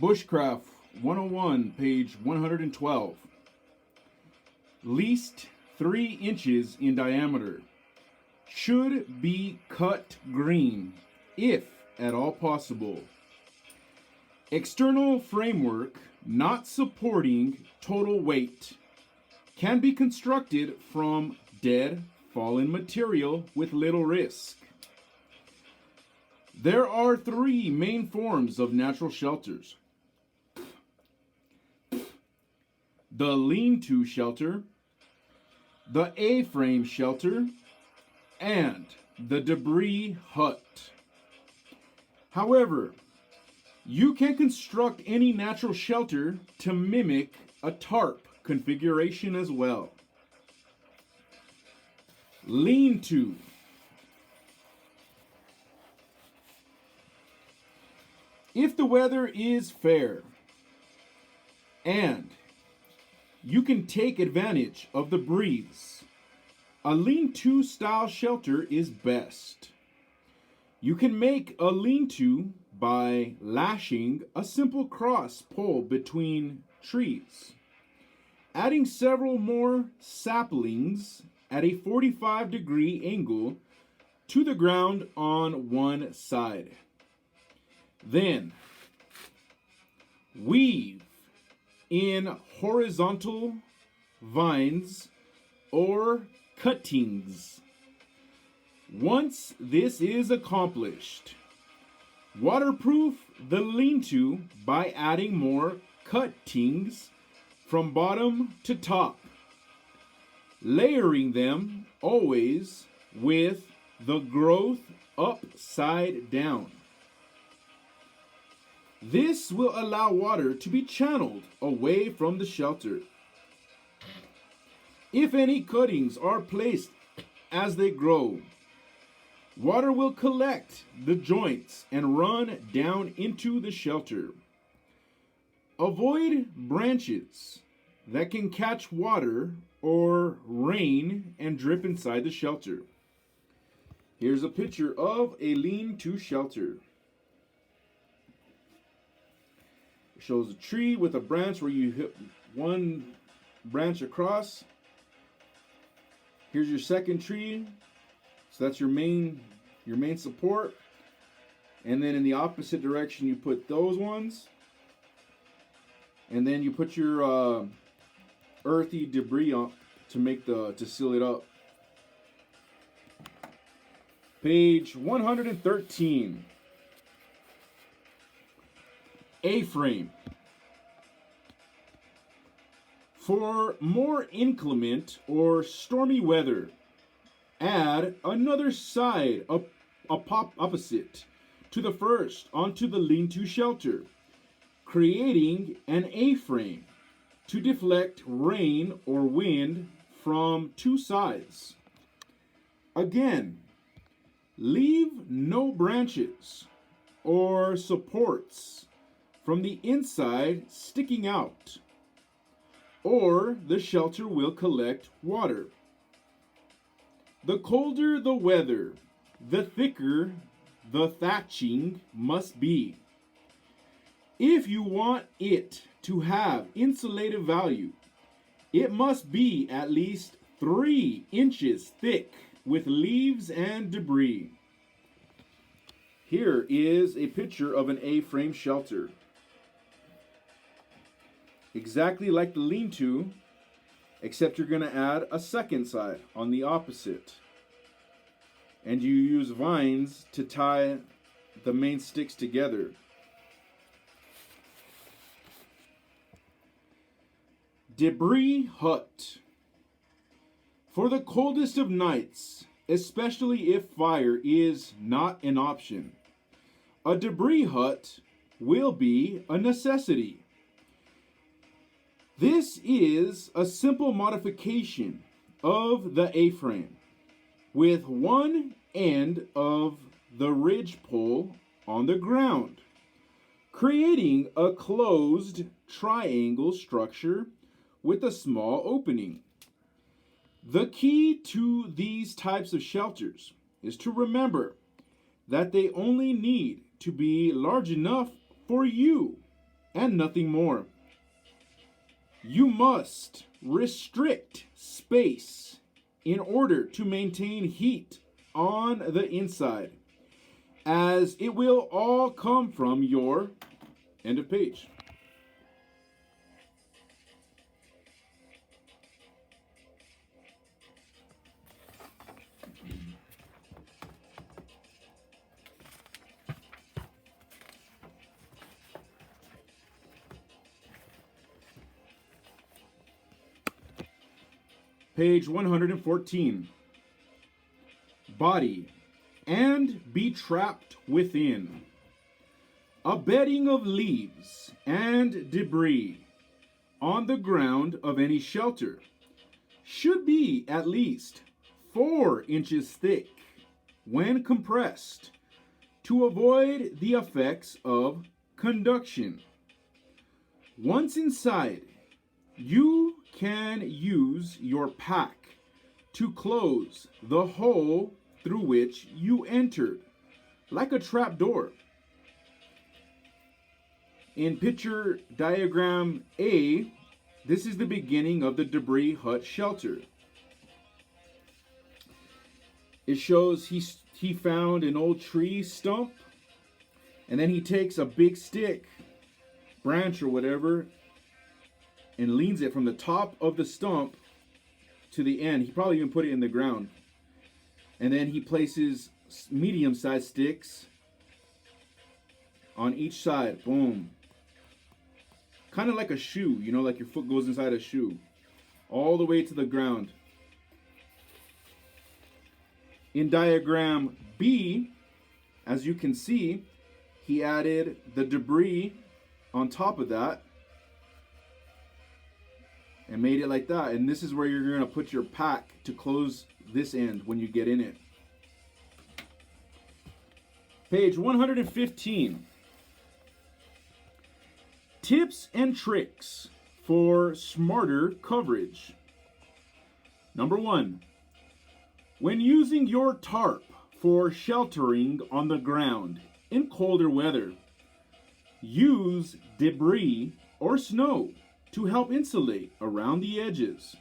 Bushcraft 101, page 112. Least 3 inches in diameter. Should be cut green, if at all possible. External framework not supporting total weight. Can be constructed from dead, fallen material with little risk. There are 3 main forms of natural shelters: the lean-to shelter, the A-frame shelter, and the debris hut. However, you can construct any natural shelter to mimic a tarp configuration as well. Lean-to. If the weather is fair and you can take advantage of the breeze, a lean-to style shelter is best. You can make a lean-to by lashing a simple cross pole between trees, adding several more saplings at a 45-degree angle to the ground on one side. Then weave in horizontal vines or cuttings. Once this is accomplished, waterproof the lean-to by adding more cuttings from bottom to top, layering them always with the growth upside down. This will allow water to be channeled away from the shelter. If any cuttings are placed as they grow, water will collect the joints and run down into the shelter. Avoid branches that can catch water or rain and drip inside the shelter. Here's a picture of a lean-to shelter. It shows a tree with a branch where you hit one branch across. Here's your second tree. So that's your main support. And then in the opposite direction you put those ones. And then you put your earthy debris on to seal it up. Page 113. A-frame. For more inclement or stormy weather, add another side opposite to the first onto the lean-to shelter, creating an A-frame to deflect rain or wind from 2 sides. Again, leave no branches or supports from the inside sticking out, or the shelter will collect water. The colder the weather, the thicker the thatching must be. If you want it to have insulative value, it must be at least 3 inches thick with leaves and debris. Here is a picture of an A-frame shelter. Exactly like the lean-to, except you're going to add a second side on the opposite. And you use vines to tie the main sticks together. Debris hut. For the coldest of nights, especially if fire is not an option, a debris hut will be a necessity. This is a simple modification of the A-frame with one end of the ridge pole on the ground, creating a closed triangle structure with a small opening. The key to these types of shelters is to remember that they only need to be large enough for you and nothing more. You must restrict space in order to maintain heat on the inside, as it will all come from your end of page. Page 114. Body and be trapped within. A bedding of leaves and debris on the ground of any shelter should be at least 4 inches thick when compressed to avoid the effects of conduction. Once inside, you can use your pack to close the hole through which you entered, like a trap door. In picture diagram A, this is the beginning of the debris hut shelter. It shows he found an old tree stump, and then he takes a big stick, branch or whatever, and leans it from the top of the stump to the end. He probably even put it in the ground. And then he places medium-sized sticks on each side. Boom. Kind of like a shoe, you know, like your foot goes inside a shoe. All the way to the ground. In diagram B, as you can see, he added the debris on top of that and made it like that. And this is where you're going to put your pack to close this end when you get in it. Page 115. Tips and tricks for smarter coverage. Number 1. When using your tarp for sheltering on the ground in colder weather, use debris or snow to help insulate around the edges.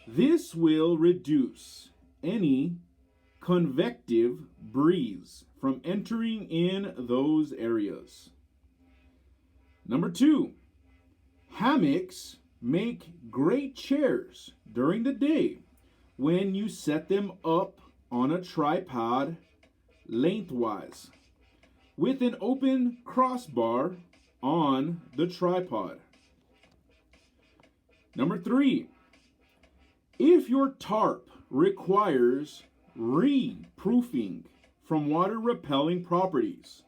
This will reduce any convective breeze from entering in those areas. Number 2, hammocks make great chairs during the day when you set them up on a tripod lengthwise with an open crossbar on the tripod. Number 3, if your tarp requires re-proofing from water-repelling properties,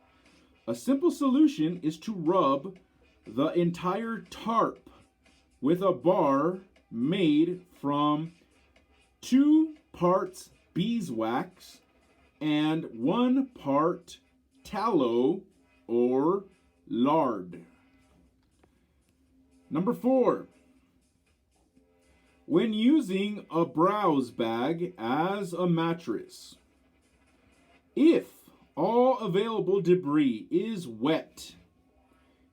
a simple solution is to rub the entire tarp with a bar made from 2 parts beeswax and 1 part tallow or lard. Number 4, when using a browse bag as a mattress, if all available debris is wet,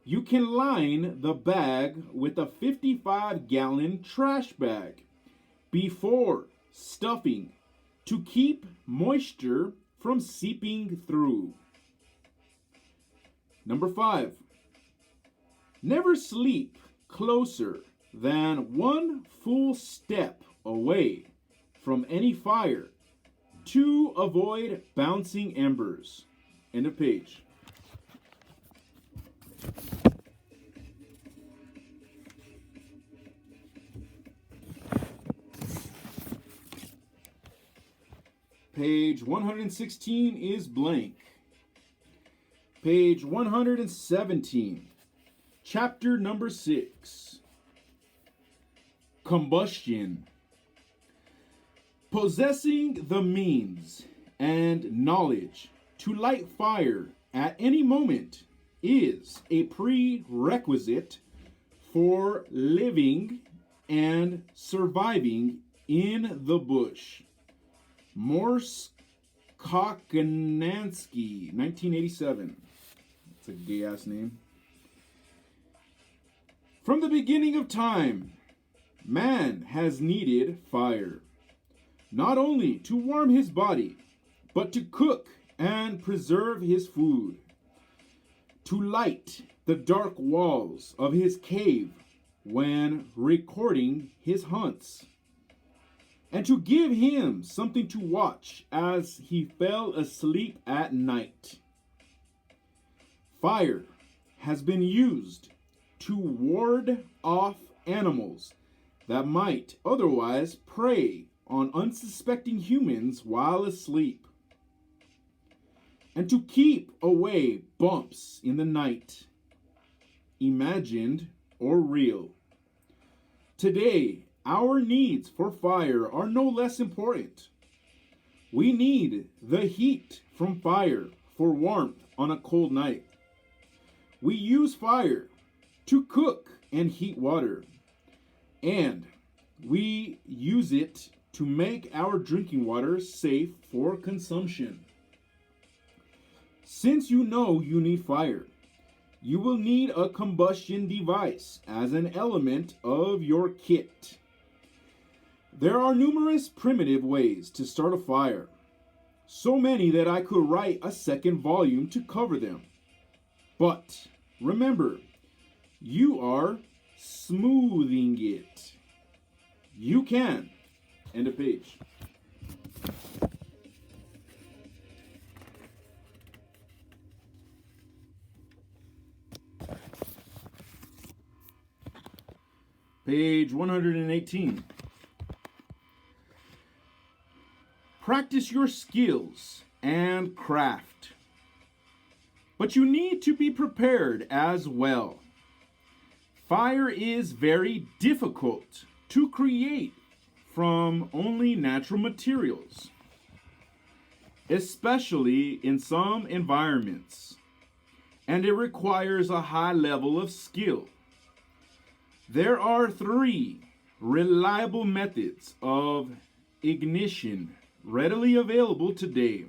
you can line the bag with a 55-gallon trash bag before stuffing to keep moisture from seeping through. Number 5, never sleep closer than 1 full step away from any fire to avoid bouncing embers. End of page. Page 116 is blank. Page 117, chapter number 6. Combustion. Possessing the means and knowledge to light fire at any moment is a prerequisite for living and surviving in the bush. Morse Kokanansky, 1987. That's a gay-ass name. From the beginning of time, man has needed fire, not only to warm his body, but to cook and preserve his food, to light the dark walls of his cave when recording his hunts, and to give him something to watch as he fell asleep at night. Fire has been used to ward off animals that might otherwise prey on unsuspecting humans while asleep, and to keep away bumps in the night, imagined or real. Today, our needs for fire are no less important. We need the heat from fire for warmth on a cold night. We use fire to cook and heat water, and we use it to make our drinking water safe for consumption. Since you know you need fire, you will need a combustion device as an element of your kit. There are numerous primitive ways to start a fire, so many that I could write a second volume to cover them. But remember, you are smoothing it. You can. End of page. Page 118. Practice your skills and craft. But you need to be prepared as well. Fire is very difficult to create from only natural materials, especially in some environments, and it requires a high level of skill. There are 3 reliable methods of ignition readily available today.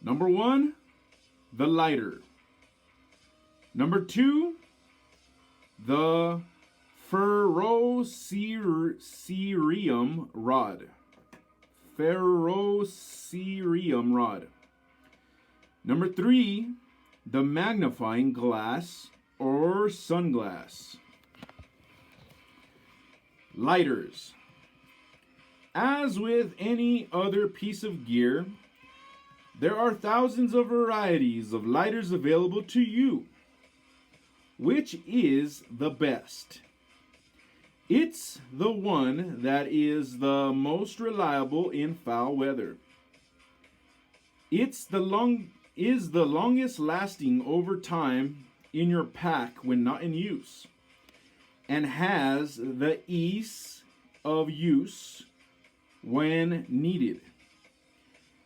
Number 1, the lighter. Number 2, the ferrocerium rod. Ferrocerium rod. Number 3, the magnifying glass or sunglass. Lighters. As with any other piece of gear, there are thousands of varieties of lighters available to you. Which is the best? It's the one that is the most reliable in foul weather. It's the longest lasting over time in your pack when not in use, and has the ease of use when needed.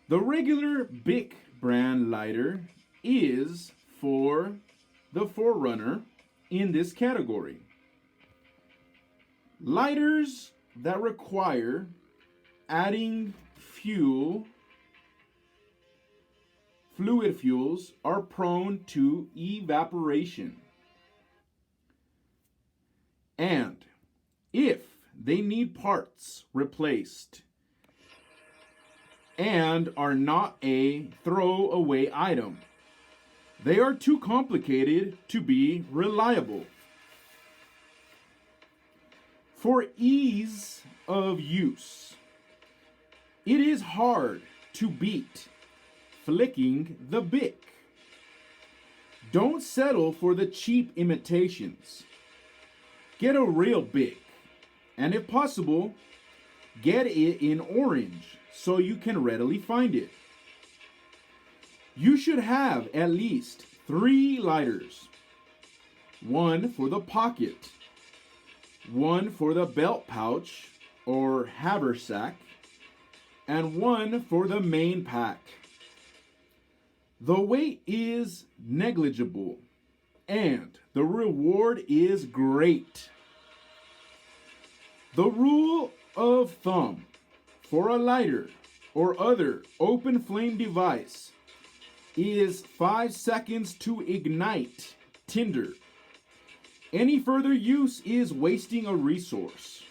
The regular Bic brand lighter is for the forerunner in this category. Lighters that require adding fluid fuels are prone to evaporation. And if they need parts replaced and are not a throwaway item, they are too complicated to be reliable. For ease of use, it is hard to beat flicking the Bic. Don't settle for the cheap imitations. Get a real Bic, and if possible, get it in orange so you can readily find it. You should have at least 3 lighters. 1 for the pocket, 1 for the belt pouch or haversack, and 1 for the main pack. The weight is negligible and the reward is great. The rule of thumb for a lighter or other open flame device is 5 seconds to ignite tinder. Any further use is wasting a resource.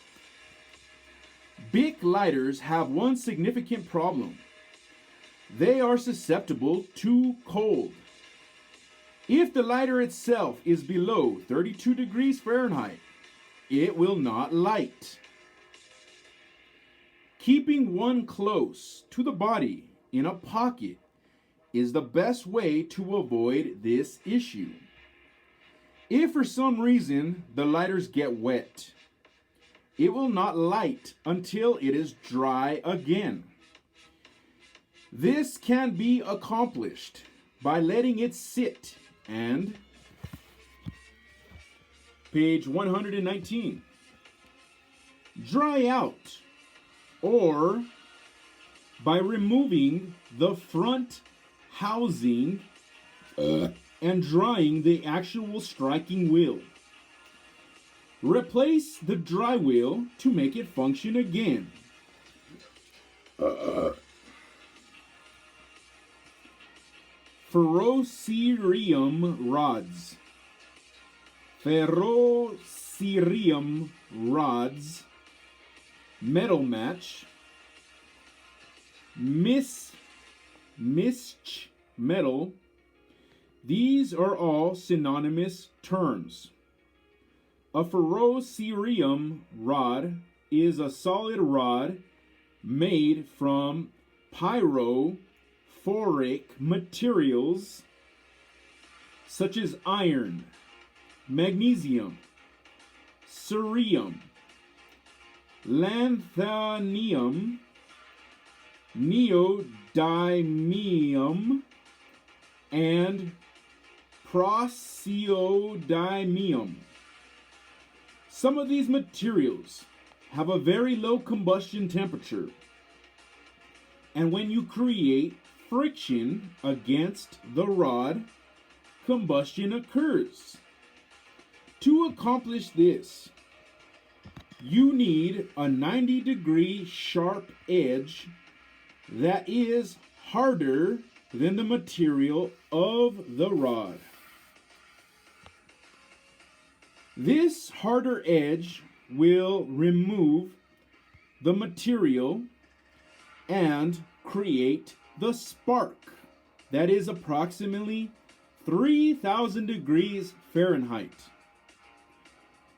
Bic lighters have one significant problem. They are susceptible to cold. If the lighter itself is below 32 degrees Fahrenheit, it will not light. Keeping one close to the body in a pocket is the best way to avoid this issue. If for some reason the lighters get wet, it will not light until it is dry again. This can be accomplished by letting it sit and page 119. Dry out, or by removing the front housing and drying the actual striking wheel. Replace the dry wheel to make it function again. Ferrocerium rods. Ferrocerium rods, metal match, misc metal. These are all synonymous terms. A ferrocerium rod is a solid rod made from pyrophoric materials such as iron, magnesium, cerium, lanthanum, neodymium, and praseodymium. Some of these materials have a very low combustion temperature, and when you create friction against the rod, combustion occurs. To accomplish this, you need a 90-degree sharp edge that is harder than the material of the rod. This harder edge will remove the material and create the spark that is approximately 3,000 degrees Fahrenheit.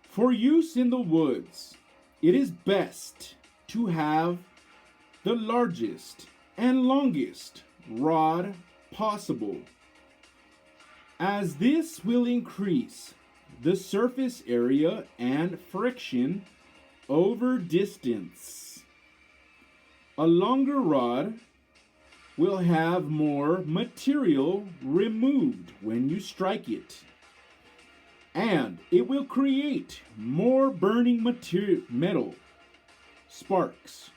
For use in the woods, it is best to have the largest and longest rod possible, as this will increase the surface area and friction over distance. A longer rod will have more material removed when you strike it, and it will create more burning metal sparks.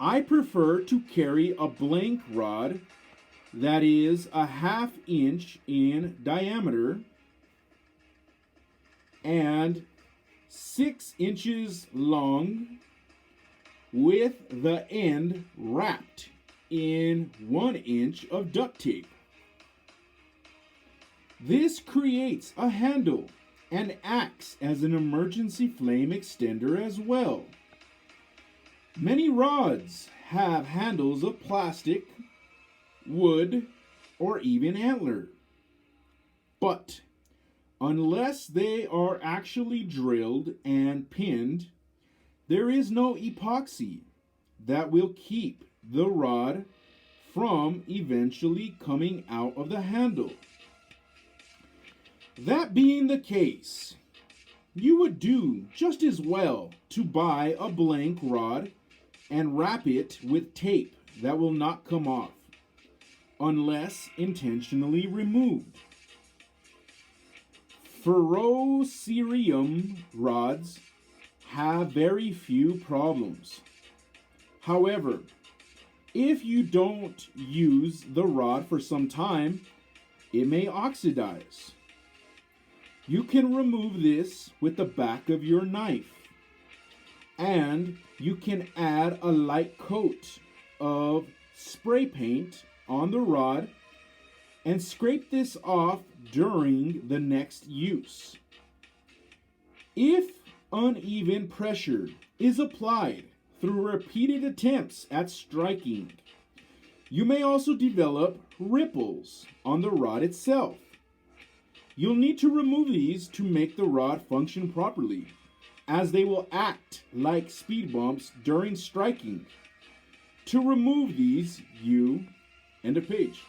I prefer to carry a blank rod that is a 1/2 inch in diameter and 6 inches long, with the end wrapped in 1 inch of duct tape. This creates a handle and acts as an emergency flame extender as well. Many rods have handles of plastic, wood, or even antler. But unless they are actually drilled and pinned, there is no epoxy that will keep the rod from eventually coming out of the handle. That being the case, you would do just as well to buy a blank rod and wrap it with tape that will not come off, unless intentionally removed. Ferrocerium rods have very few problems. However, if you don't use the rod for some time, it may oxidize. You can remove this with the back of your knife, and you can add a light coat of spray paint on the rod and scrape this off during the next use. If uneven pressure is applied through repeated attempts at striking, you may also develop ripples on the rod itself. You'll need to remove these to make the rod function properly, as they will act like speed bumps during striking. To remove these, you end of page.